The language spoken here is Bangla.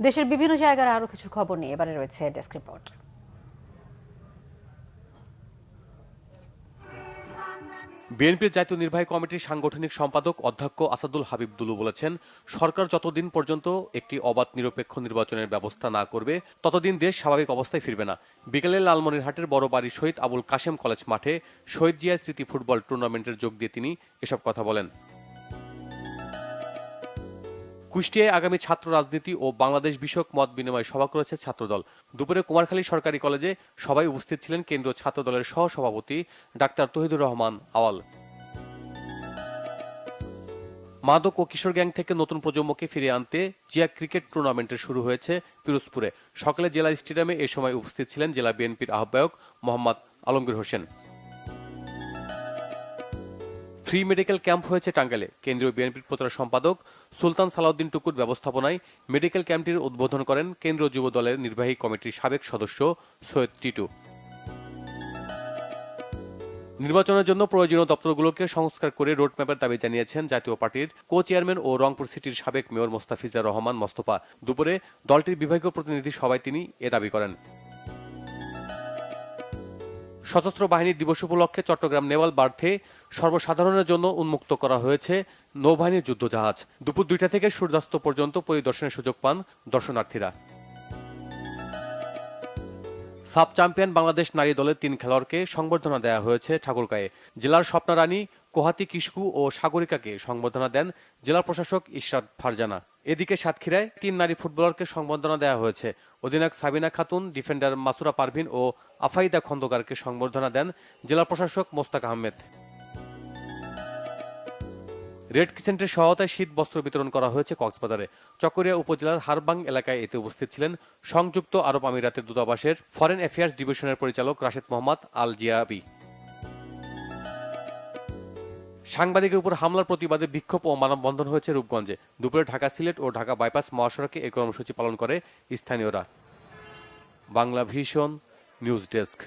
দেশের বিভিন্ন জায়গার আরো কিছু খবর নিয়ে এবারে রয়েছে ডেস্ক রিপোর্ট। বিএনপির জাতীয় নির্বাহী কমিটির সাংগঠনিক সম্পাদক অধ্যক্ষ আসাদুল হাবিব দুলু বলেছেন, সরকার যতদিন পর্যন্ত একটি অবাধ নিরপেক্ষ নির্বাচনের ব্যবস্থা না করবে ততদিন দেশ স্বাভাবিক অবস্থায় ফিরবে না। বিকেলে লালমনিরহাটের বড় বাড়ি শহীদ আবুল কাশেম কলেজ মাঠে শহীদ জিয়া স্মৃতি ফুটবল টুর্নামেন্টের যোগ দিয়ে তিনি এসব কথা বলেন। কুষ্টিয়ায় আগামী ছাত্র রাজনীতি ও বাংলাদেশ বিষয়ক মত বিনিময় সভা করেছে ছাত্রদল। দুপুরে কুমারখালী সরকারি কলেজে সবাই উপস্থিত ছিলেন কেন্দ্রীয় ছাত্রদলের সহসভাপতি ডাক্তার তহিদুর রহমান আওয়াল। মাদক ও কিশোর গ্যাং থেকে নতুন প্রজন্মকে ফিরিয়ে আনতে জিয়া ক্রিকেট টুর্নামেন্টের শুরু হয়েছে পিরোজপুরে। সকালে জেলা স্টেডিয়ামে এ সময় উপস্থিত ছিলেন জেলা বিএনপির আহ্বায়ক Mohammad Alamgir Hossain. Free medical camp হয়েছে টাঙ্গাইলে। কেন্দ্রীয় বিএনপির প্রচার সম্পাদক সুলতান সালাউদ্দিন টুকুর ব্যবস্থাপনায় মেডিকেল ক্যাম্পটির উদ্বোধন করেন কেন্দ্রীয় যুব দলের নির্বাহী কমিটির সাবেক সদস্য সৈয়দ টিটু। নির্বাচনের জন্য প্রয়োজনীয় দপ্তরগুলোকে সংস্কার করে রোডম্যাপের দাবি জানিয়েছেন জাতীয় পার্টির কো চেয়ারম্যান ও রংপুর সিটির সাবেক মেয়র মোস্তাফিজুর রহমান মোস্তফা। দুপুরে দলটির বিভাগীয় প্রতিনিধি সভায় তিনি এ দাবি করেন। সশস্ত্র বাহিনী দিবস উপলক্ষে চট্টগ্রাম নেভাল বার্থে সর্বসাধারণের জন্য উন্মুক্ত করা হয়েছে নৌবাহিনীর যুদ্ধজাহাজ। দুপুর 2টা থেকে সূর্যাস্ত পর্যন্ত পরিদর্শনের সুযোগ পান দর্শনার্থীরা। সাব চ্যাম্পিয়ন বাংলাদেশ নারী দলের 3 খেলোয়াড়কে সংবর্ধনা দেওয়া হয়েছে ঠাকুরগাঁয়ে। জেলার স্বপ্নারানী কোহাতি কিস্কু ও সাগরিকাকে সংবর্ধনা দেন জেলা প্রশাসক ইশরাত ফারজানা। এদিকে সাতক্ষীরায় 3 নারী ফুটবলারকে সংবর্ধনা দেওয়া হয়েছে। অধিনায়ক সাবিনা খাতুন, ডিফেন্ডার মাসুরা পারভিন ও আফাইদা খন্দকারকে সংবর্ধনা দেন জেলা প্রশাসক মোস্তাক আহমেদ। রেড ক্রিসেন্টের সহায়তায় শীত বস্ত্র বিতরণ করা হয়েছে কক্সবাজারে। চকরিয়া উপজেলার হারবাং এলাকায় এতে উপস্থিত ছিলেন সংযুক্ত আরব আমিরাতের দূতাবাসের ফরেন অ্যাফেয়ার্স ডিভিশনের পরিচালক রাশেদ মোহাম্মদ আল জিয়াবি। সাংবাদিকের উপর হামলার প্রতিবাদে বিক্ষোভ ও মানববন্ধন হয়েছে রূপগঞ্জে। দুপুরে ঢাকা সিলেট ও ঢাকা বাইপাস মহাসড়কে এই কর্মসূচি পালন করে স্থানীয়রা। Bangla vision news desk.